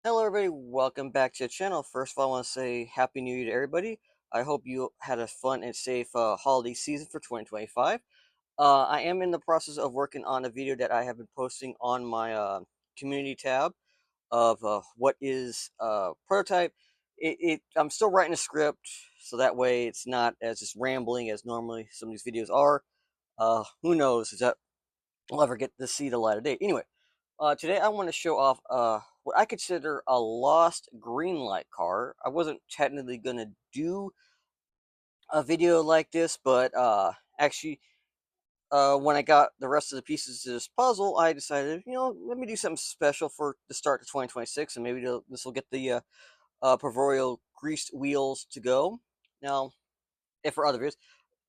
Hello, everybody. Welcome back to the channel. First of all, I want to say Happy New Year to everybody. I hope you had a fun and safe holiday season for 2025. I am in the process of working on a video that I have been posting on my community tab of what is prototype. I'm still writing a script, so that way it's not as just rambling as normally some of these videos are. Who knows if that will ever get to see the light of day. Anyway, today I want to show off what I consider a lost Greenlight car. I wasn't technically gonna do a video like this, but actually, when I got the rest of the pieces to this puzzle, I decided, let me do something special for the start of 2026, and maybe this will get the proverbial greased wheels to go. Now, if for other videos,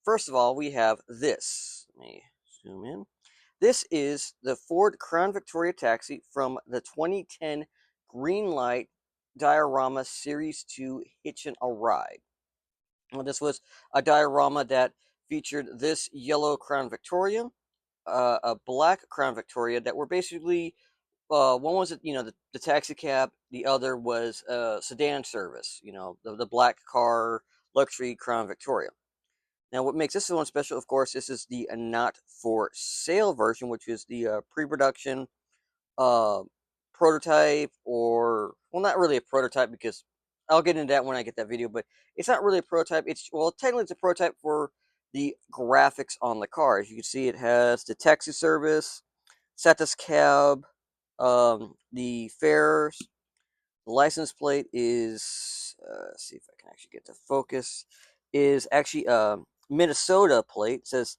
first of all, we have this. Let me zoom in. This is the Ford Crown Victoria Taxi from the 2010 Greenlight Diorama Series 2 Hitchin' a Ride. Well, this was a diorama that featured this yellow Crown Victoria, a black Crown Victoria that were basically one was the taxi cab, the other was sedan service. The black car luxury Crown Victoria. Now, what makes this one special, of course, this is the not for sale version, which is the pre-production uh, prototype, or well, not really a prototype because I'll get into that when I get that video. But it's not really a prototype. Technically it's a prototype for the graphics on the car. As you can see, it has the taxi service, status cab, the fares. The license plate is see if I can actually get to focus. Is actually a Minnesota plate. It says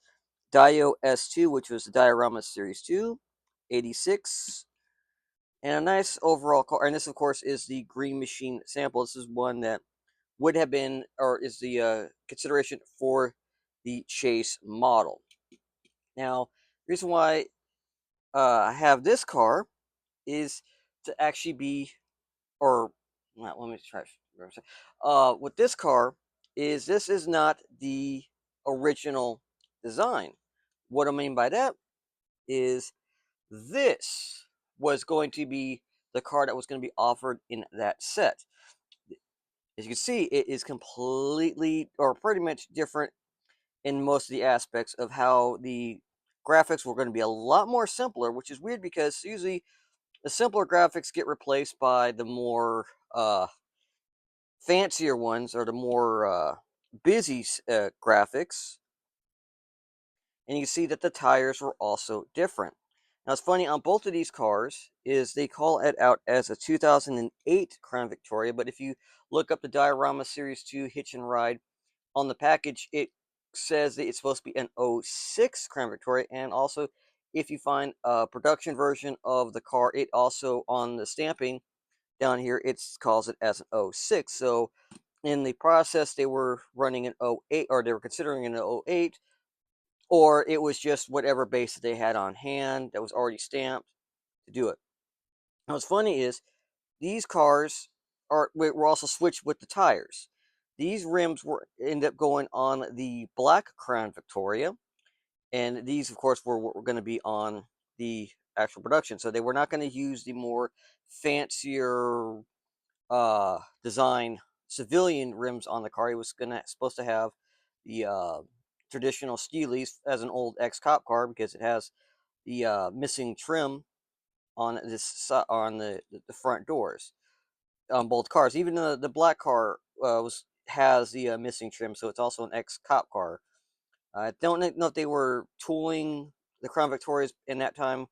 Dio S2, which was the Diorama Series 2, 86. And a nice overall car. And this, of course, is the Green Machine sample. This is one that would have been, or is the consideration for the Chase model. Now, the reason why I have this car is to actually be, or not, let me try. With this car, this is not the original design. What I mean by that is this was going to be the car that was going to be offered in that set. As you can see, it is completely or pretty much different in most of the aspects of how the graphics were going to be a lot more simpler, which is weird because usually the simpler graphics get replaced by the more fancier ones or the more busy graphics. And you can see that the tires were also different. Now, it's funny, on both of these cars is they call it out as a 2008 Crown Victoria, but if you look up the Diorama Series 2 Hitch and Ride on the package, it says that it's supposed to be an '06 Crown Victoria, and also if you find a production version of the car, it also on the stamping down here, it calls it as an '06. So in the process, they were running an '08, or they were considering an '08, or it was just whatever base that they had on hand that was already stamped to do it. Now, what's funny is these cars were also switched with the tires. These rims were end up going on the black Crown Victoria, and these, of course, were going to be on the actual production. So they were not going to use the more fancier design civilian rims on the car. He was supposed to have the traditional Steelies as an old ex-cop car because it has the missing trim on the front doors on both cars. Even the black car has the missing trim, so it's also an ex-cop car. I don't know if they were tooling the Crown Victorias in that time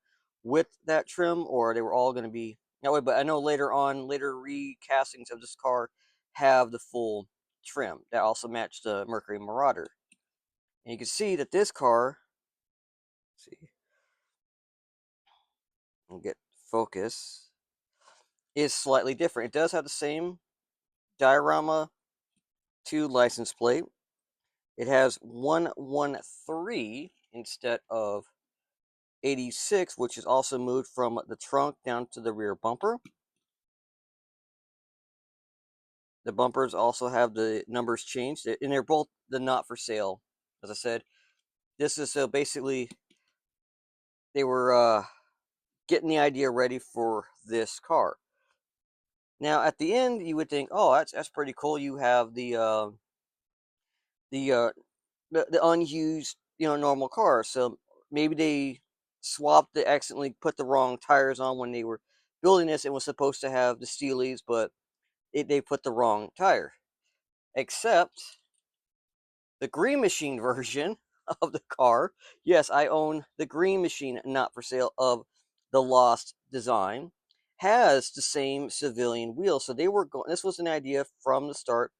with that trim, or they were all going to be that way. But I know later on, later recastings of this car have the full trim that also matched the Mercury Marauder. And you can see that this car, see, and get focus, is slightly different. It does have the same diorama 2 license plate. It has 113 instead of 86, which is also moved from the trunk down to the rear bumper. The bumpers also have the numbers changed, and they're both the not for sale. As I said, this is so basically they were getting the idea ready for this car. Now, at the end, you would think, oh, that's pretty cool. You have the uh, the unused, normal car. So maybe they swapped, they accidentally put the wrong tires on when they were building this. It was supposed to have the Steelies, but they put the wrong tire. Except the Green Machine version of the car. Yes, I own the Green Machine, not for sale, of the Lost design. Has the same civilian wheels. So they were going. This was an idea from the start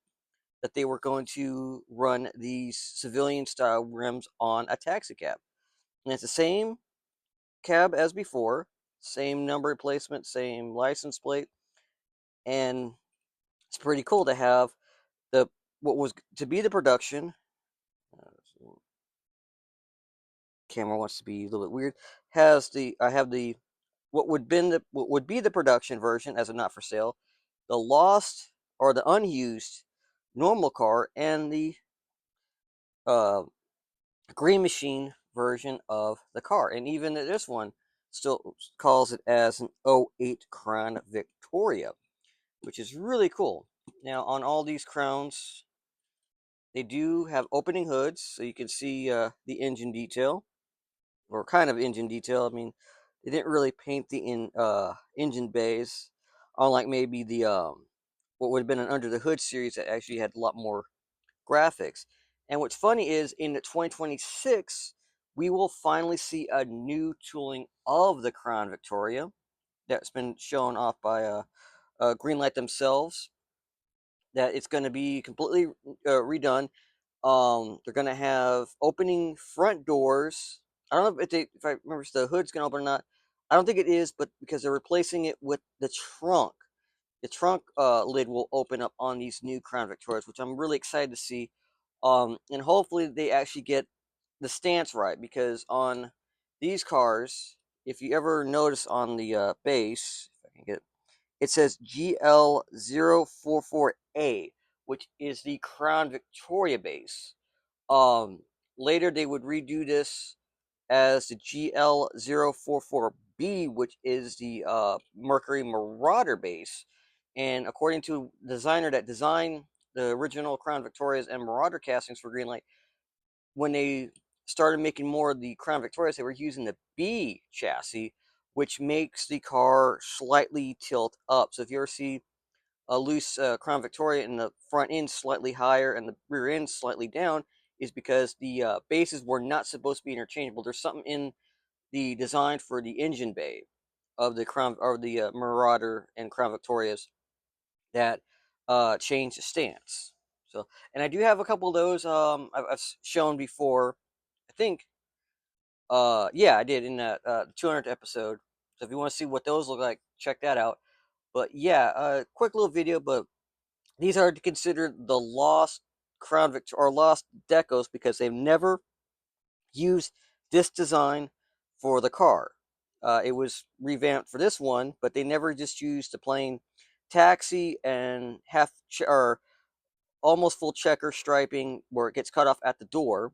that they were going to run these civilian style rims on a taxi cab. And it's the same cab as before, same number placement, same license plate, and it's pretty cool to have the what was to be the production. Camera wants to be a little bit weird. Has the I have the what would be the production version as a not for sale, the lost or the unused normal car, and the uh, Green Machine version of the car. And even this one still calls it as an '08 Crown Victoria, which is really cool. Now, on all these crowns, they do have opening hoods, so you can see the engine detail, or kind of engine detail. I mean, they didn't really paint the engine bays, unlike maybe the what would have been an under the hood series that actually had a lot more graphics. And what's funny is in 2026, we will finally see a new tooling of the Crown Victoria that's been shown off by Greenlight themselves. That it's going to be completely redone. They're going to have opening front doors. I don't know if I remember if the hood's going to open or not. I don't think it is, but because they're replacing it with the trunk. The trunk lid will open up on these new Crown Victorias, which I'm really excited to see. And hopefully they actually get the stance right, because on these cars, if you ever notice on the base, if I can get it says GL044A, which is the Crown Victoria base. Um, Later they would redo this as the GL044B, which is the Mercury Marauder base. And according to the designer that designed the original Crown Victorias and Marauder castings for Greenlight, when they started making more of the Crown Victorias, they were using the B chassis, which makes the car slightly tilt up. So if you ever see a loose Crown Victoria and the front end slightly higher and the rear end slightly down, is because the bases were not supposed to be interchangeable. There's something in the design for the engine bay of the Crown or the Marauder and Crown Victorias that changed the stance. So, and I do have a couple of those. I've shown before. I think, yeah, I did in that 200th episode. So if you want to see what those look like, check that out. But yeah, quick little video. But these are considered the lost Crown Victor or lost decos because they've never used this design for the car. It was revamped for this one, but they never just used the plain taxi and or almost full checker striping where it gets cut off at the door.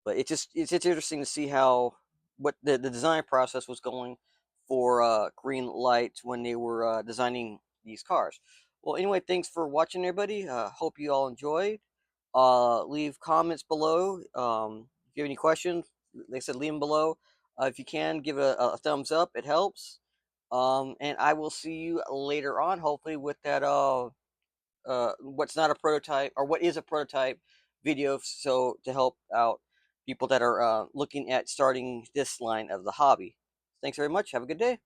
But it's interesting to see how what the design process was going for Greenlight when they were designing these cars. Well, anyway, thanks for watching, everybody. Hope you all enjoyed. Leave comments below. If you have any questions, like I said, leave them below. If you can, give a thumbs up. It helps. And I will see you later on, hopefully, with that what's not a prototype or what is a prototype video, so to help out people that are looking at starting this line of the hobby. Thanks very much. Have a good day.